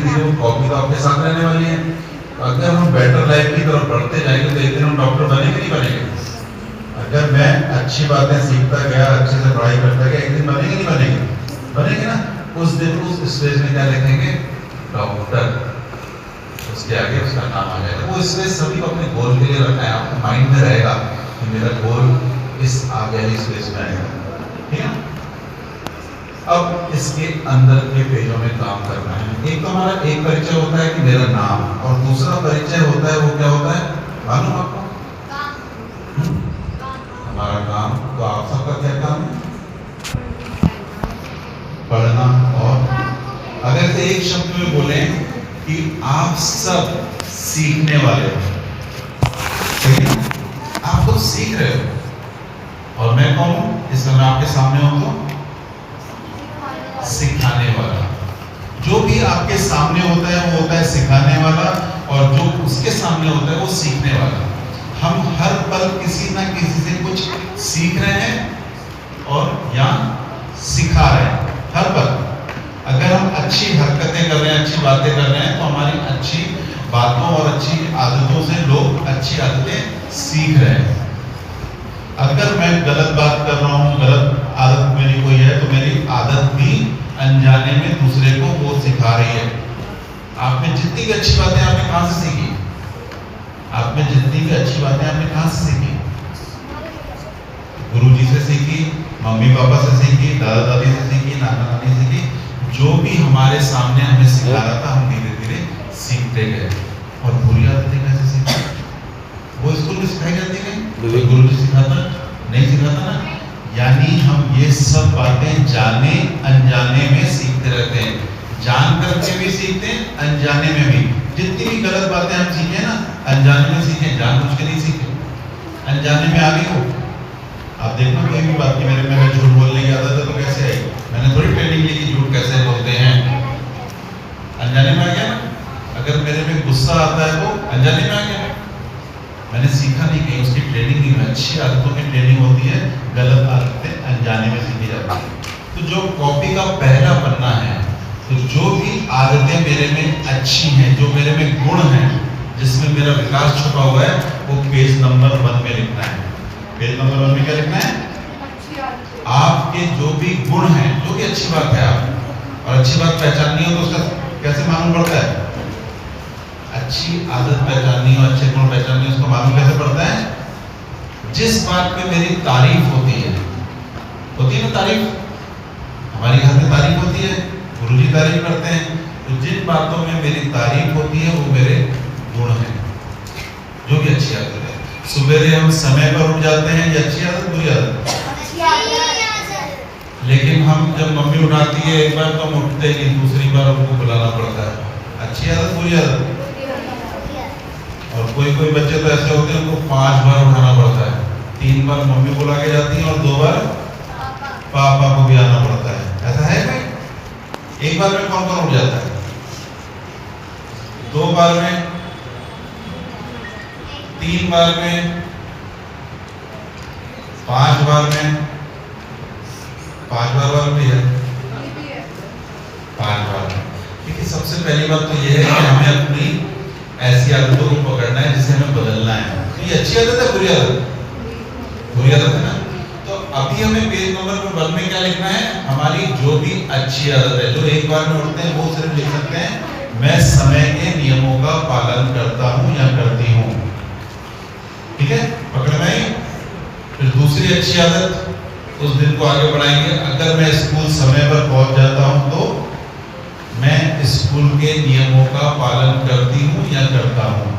धीरे वो कॉपी तो आपके साथ रहने वाली है। तो अगर हम बेटर लाइफ की तरफ बढ़ते जाएंगे तो एक दिन हम डॉक्टर बनेंगे नहीं बनेंगे? अगर मैं अच्छी बातें सीखता गया, अच्छे से पढ़ाई करता गया, एक दिन बनेंगे नहीं बनेंगे? बनेंगे ना। उस दिन उस स्टेज में क्या लिखेंगे? डॉक्टर। उसके आगे उसका नाम आ जाएगा। वो इसलिए सभी को अपने गोल के लिए रखना है, आपके माइंड में रहेगा कि मेरा गोल इस आगे वाली स्टेज में आएगा, ठीक है। अब इसके अंदर के पेजों में काम करना है। एक तो हमारा एक परिचय होता है कि मेरा नाम, और दूसरा परिचय होता है, वो क्या होता है मालूम आपको? हमारा काम। तो आप सबका क्या काम है? पढ़ना। और अगर से एक शब्द में बोले कि आप सब सीखने वाले हो, ठीक है, आप तो सीख रहे हो। और मैं कौन हूं? इसमें मैं आपके सामने हूं तो सिखाने वाला। जो भी आपके सामने होता है वो होता है सिखाने वाला, और जो उसके सामने होता है वो सीखने वाला। हम हर पल किसी ना किसी से कुछ सीख रहे हैं और या सिखा रहे हैं, हर पल। अगर हम अच्छी हरकतें कर रहे हैं, अच्छी बातें कर रहे हैं, तो हमारी अच्छी बातों और अच्छी आदतों से लोग अच्छी आदतें सीख रहे हैं। अगर मैं गलत बात कर रहा हूँ, गलत आदत मेरी कोई है, तो मेरी आदत भी अनजाने में दूसरे को वो सिखा रही है। आप में जितनी भी अच्छी बातें आपने कहां से सीखी? आप में जितनी भी अच्छी बातें आपने कहां से सीखी? गुरुजी से सीखी, मम्मी पापा से सीखी, दादा दादी से सीखी, नाना नानी से सीखी। जो भी हमारे सामने हमें सिखा रहा था, हम धीरे धीरे सीखते गए। और बुरी आदतें कैसे सीखी? वो स्कूल में सिखाई जाती है, गुरुजी सिखाता नहीं, सिखाता ना। यानी हम ये सब बातें जाने अनजाने में सीखते रहते हैं। जान करके भी सीखते हैं, अनजाने में भी। जितनी भी गलत बातें हम सीखे ना, अनजाने में सीखे, जानबूझ के नहीं सीखे। अनजाने में आ गई हो। आप देखना कोई भी बात की मेरे में झूठ बोलने की आदत है तो कैसे आई? मैंने थोड़ी ट्रेनिंग ली कि झूठ कैसे बोलते हैं। अनजाने में आ गया ना। अगर मेरे में गुस्सा आता है तो अनजाने में आ गया। मैंने सीखा नहीं, कहीं उसकी ट्रेनिंग नहीं हुई। अच्छी आदतों की ट्रेनिंग होती है, गलत आदतें अनजाने में सीखी जाती है। तो जो कॉपी का पहला पन्ना है, तो जो भी आदतें मेरे में अच्छी हैं, जो मेरे में गुण हैं, जिसमें मेरा विकास छुपा हुआ है, वो पेज नंबर 1 में लिखना है। पेज नंबर 1 में क्या लिखना है? आपके जो भी गुण हैं, जो भी अच्छी बात है आप, और अच्छी बात पहचाननी हो तो उसका कैसे मालूम पड़ता है? अच्छी आदत पहचाननी हो, अच्छे गुण पहचाननी हो, उसको मालूम कैसे पड़ता है? जिस बात पे मेरी तारीफ होती है ना, तारीफ हमारी घर में तारीफ होती है, गुरुजी तारीफ करते हैं। तो जिन बातों में मेरी तारीफ होती है वो मेरे गुण हैं, जो भी अच्छी आदत है। सवेरे हम समय पर उठ जाते हैं, ये अच्छी आदत बुरी आदत? लेकिन हम जब मम्मी उठाती है एक बार तो हम उठते ही, दूसरी बार हमको बुलाना पड़ता है। अच्छी आदत बुरी आदत? और कोई कोई बच्चे तो ऐसे होते हैं उनको 5 बार उठाना पड़ता है। 3 बार मम्मी बुला के जाती है और 2 बार पापा को भी आना पड़ता है। ऐसा है कोई? एक बार में कौन कौन उठ जाता है? 2 बार में, 3 बार में, 5 बार में। 5 बार वाला भी है, 5 बार में। देखिए सबसे पहली बात तो यह है कि हमें अपनी ऐसी आदतों को पकड़ना है जिसे हमें बदलना है। तो ये अच्छी आदत है बुरी आदत? बुरी आदत है ना। तो अभी हमें पेज नंबर 1 में क्या लिखना है? हमारी जो भी अच्छी आदत है, जो एक बार में उठते हैं वो सिर्फ लिख सकते हैं, मैं समय के नियमों का पालन करता हूं या करती हूं। ठीक है, पकड़ में आई। फिर दूसरी अच्छी आदत, उस दिन को आगे बढ़ाएंगे। अगर मैं स्कूल समय पर पहुंच जाता हूं तो मैं स्कूल के नियमों का पालन करती हूँ या करता हूँ।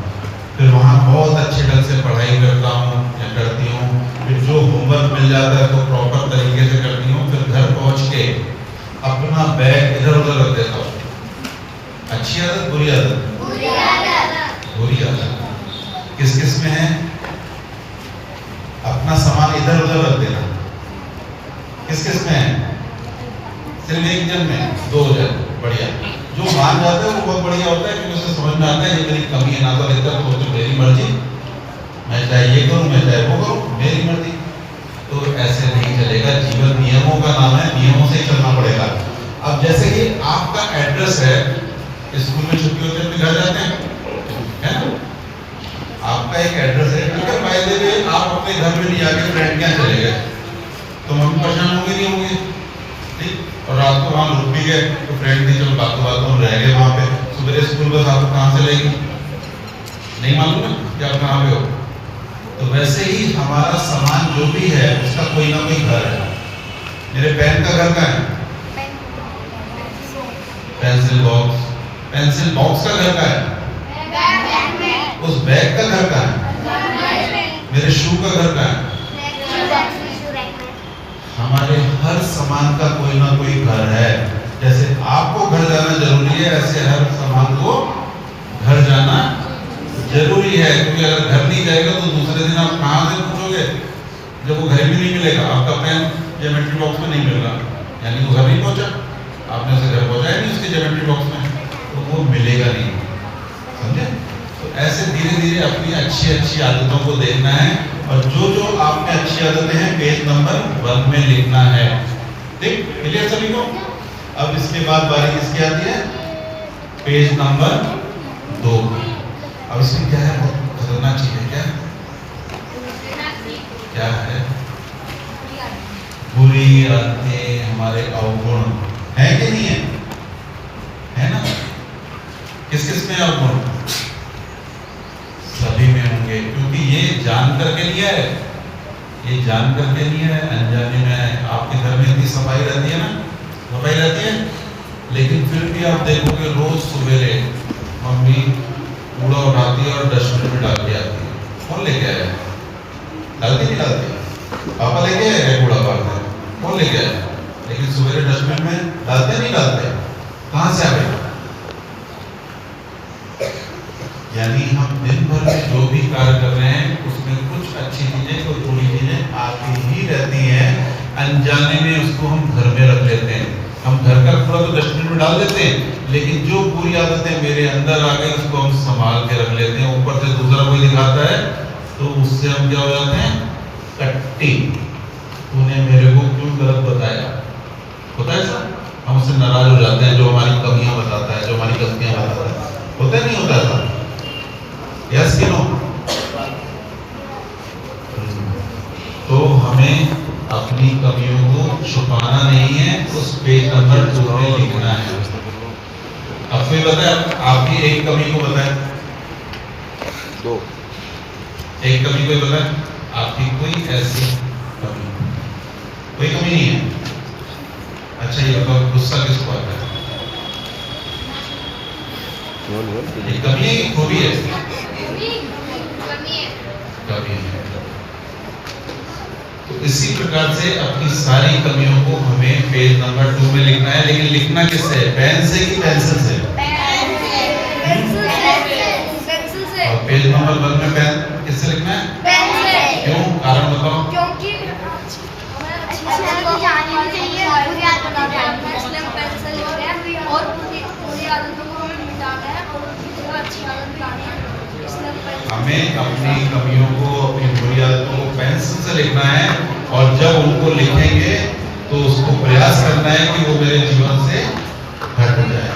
फिर वहाँ बहुत अच्छे ढंग से पढ़ाई करता हूँ या करती हूँ। फिर जो होमवर्क मिल जाता है तो प्रॉपर तरीके से करती हूँ। फिर घर पहुँच के अपना बैग इधर उधर रख देता हूँ। अच्छी आदत बुरी आदत? बुरी आदत। बुरी आदत किस किस में है? अपना सामान इधर उधर रख देना किस किस में है? सिर्फ एक जन में, 2 जन, बढ़िया। जो मान जाता है वो बहुत बढ़िया होता है, क्योंकि उसे समझ में आता है ये मेरी कमी है। ना तो लेता तो मेरी मर्जी, मैं चाहे ये करूं, मैं चाहे वो करूं, मेरी मर्जी। तो ऐसे नहीं चलेगा। जीवन नियमों का नाम है, नियमों से ही चलना पड़ेगा। अब जैसे कि आपका एड्रेस है, स्कूल में छुट्टी होती है अपने घर जाते हैं, है ना? आपका एक एड्रेस है, अगर बाय द वे आप अपने घर में नहीं आके फ्रेंड के यहाँ चले गए तो मम्मी परेशान होंगे नहीं होंगे? ठीक। और रात को वहाँ रुक भी गए तो फ्रेंड थी, चलो बातों बातों हम रह गए वहाँ पे, सुबह स्कूल बस आपको कहाँ से लेगी नहीं मालूम है कि आप कहाँ पे हो। तो वैसे ही हमारा सामान जो भी है उसका कोई ना कोई घर है। मेरे पेन का घर कहाँ है? पेंसिल बॉक्स का घर कहाँ है? उस बैग का घर कहाँ है? मेरे शू का घर कहाँ है? हमारे हर सामान का कोई ना कोई घर है। जैसे आपको घर जाना जरूरी है, ऐसे हर सामान को घर जाना जरूरी है। क्योंकि अगर घर नहीं जाएगा तो दूसरे दिन आप कहाँ से पूछोगे जब वो घर भी नहीं मिलेगा। आपका पेन ज्योमेट्री बॉक्स में नहीं मिल रहा, यानी वो घर नहीं पहुंचा, आपने उसे घर पहुंचाया नहीं उसके ज्योमेट्री बॉक्स में, तो वो मिलेगा नहीं, समझे? तो ऐसे धीरे धीरे अपनी अच्छी आदतों को देखना है और जो जो आप में अच्छी आदतें हैं पेज नंबर 1 में लिखना है। ठीक, क्लियर सभी को? अब इसके बाद बारी किसकी आती है? Page number 2। अब इसमें क्या है? बहुत खतरनाक चीज है। क्या है? बुरी आदतें, हमारे अवगुण है कि नहीं है? है ना? किस किस में अवगुण? सभी में होंगे, क्योंकि ये जान करके लिया है, ये जान करके लिया है, अनजाने में है। आपके घर में इतनी सफाई रहती है ना, सफाई रहती है, लेकिन फिर भी आप देखोगे रोज सवेरे मम्मी कूड़ा उठाती है और डस्टबिन में डाल के आती है। कौन लेके आया? डालती नहीं डालती? पापा लेके आए कूड़ा पाते, कौन लेके आया? लेकिन सवेरे डस्टबिन में डालते नहीं डालते? कहां से आ गए? यानी हम दिन भर में जो भी कार्य कर रहे हैं उसमें कुछ अच्छी चीजें, कुछ बुरी चीजें आती ही रहती हैं। अनजाने में उसको हम घर में रख लेते हैं। हम घर का कूड़ा तो डस्टबिन में डाल देते हैं, लेकिन जो बुरी आदतें मेरे अंदर आ गई उसको हम संभाल के रख लेते हैं। ऊपर से दूसरा कोई दिखाता है तो उससे हम क्या हो जाते हैं? कट्टी। तूने मेरे को क्यों गलत बताया? होता है ऐसा? हम उससे नाराज हो जाते हैं, जो हमारी कमियां बताता है, जो हमारी गलतियां बताता है। होता नहीं होता ऐसा? यस कि नो? तो हमें अपनी कमियों को छुपाना नहीं है, उस पेज नंबर 2 में लिखना है। अब कोई बताए आपकी एक कमी को बताए, दो एक कमी कोई बताए आपकी कोई ऐसी कमी? कोई कमी नहीं है। अच्छा ये बताओ गुस्सा किसको आता है? ये कमी है कि खूबी है? कमी है। तो इसी प्रकार से अपनी सारी कमियों को हमें पेज नंबर 2 में लिखना है। लेकिन लिखना किससे? पेन से कि पेंसिल से? और पेज नंबर 1 में पेन किससे लिखना है? पेन से। क्यों? कारण बताओ। क्योंकि और बुरी आदतों को हमें मिटाना है और अच्छी आदत लानी है। हमें अपनी कमियों को, अपनी बुरी आदतों को पेंसिल से लिखना है और जब उनको लिखेंगे तो उसको प्रयास करना है कि वो मेरे जीवन से हट जाए।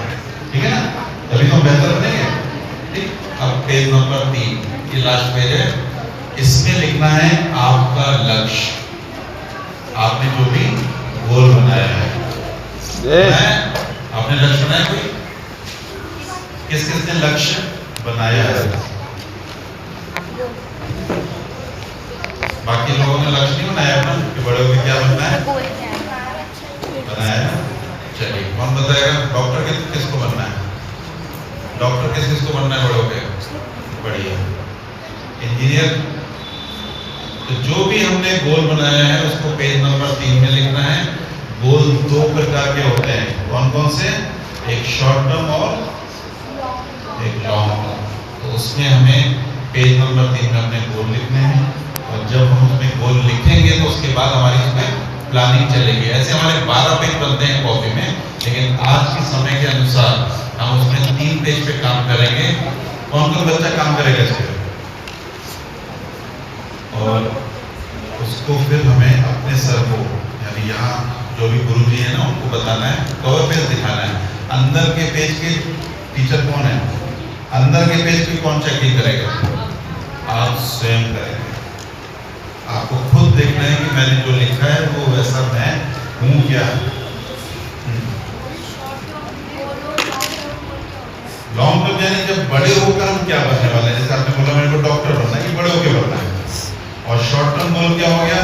ठीक है ना? तभी तो बेहतर बनेंगे। ठीक। अब पेज नंबर 3, ये लास्ट पेज है, इसमें लिखना है आपका लक्ष्य। आपने जो भी गोल बनाया है, आपने लक्ष्य बनाया कोई? किस किस ने लक्ष्य बनाया है? बाकी लोगों ने लक्ष्य नहीं बनाया अपना कि बड़े होकर क्या बनना है? बनाया है? चलिए कौन बताएगा? डॉक्टर किसको बनना है? डॉक्टर किसको बनना है बड़े होकर? बढ़िया। इंजीनियर? तो जो भी हमने गोल बनाया है उसको पेज नंबर 3 में लिखना है। गोल 2 प्रकार के होते हैं। कौन कौन से? एक शॉर्ट टर्म और एक लॉन्ग टर्म। तो उसमें हमें पेज नंबर 3 में अपने गोल लिखने हैं और जब हम उसमें गोल लिखेंगे तो उसके बाद हमारी उसमें प्लानिंग चलेगी। ऐसे हमारे 12 पेज बनते हैं कॉपी में, लेकिन आज के समय के अनुसार हम उसमें 3 पेज पे काम करेंगे। कौन कौन बच्चा काम करेगा इस पे? और उसको फिर हमें अपने सर को, यानी यहाँ जो भी गुरुजी है ना उनको बताना है, कवर पेज दिखाना है। अंदर के पेज के टीचर कौन है? अंदर के पेज पे कौन चेकिंग करेगा? आप स्वयं करेंगे। आपको खुद देखना है कि मैंने जो लिखा है वो वैसा मैं हूँ क्या। लॉन्ग टर्म यानी जब बड़े होकर हम क्या बनने वाले हैं, जैसे आपने बोला मेरे को डॉक्टर बनना है, ये बड़े होकर बनना है। और शॉर्ट टर्म गोल क्या हो गया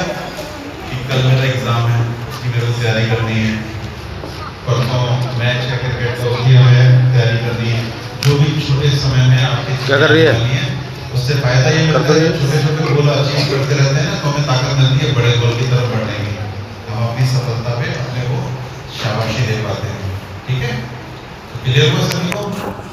कि कल मेरा एग्जाम है, उसकी मेरे को तैयारी करनी है, परसों मैच है क्रिकेट का, उसकी हमें तैयारी करनी है। जो भी छोटे समय में आपकी क्या कर रही है? उससे फायदा ये मिलता है, छोटे छोटे गोल अचीव करते रहते हैं ना, तो हमें ताकत मिलती है बड़े गोल की तरफ बढ़ने की। हम अपनी सफलता पे अपने को शाबाशी दे पाते हैं। ठीक है, तो क्लियर हुआ सभी को?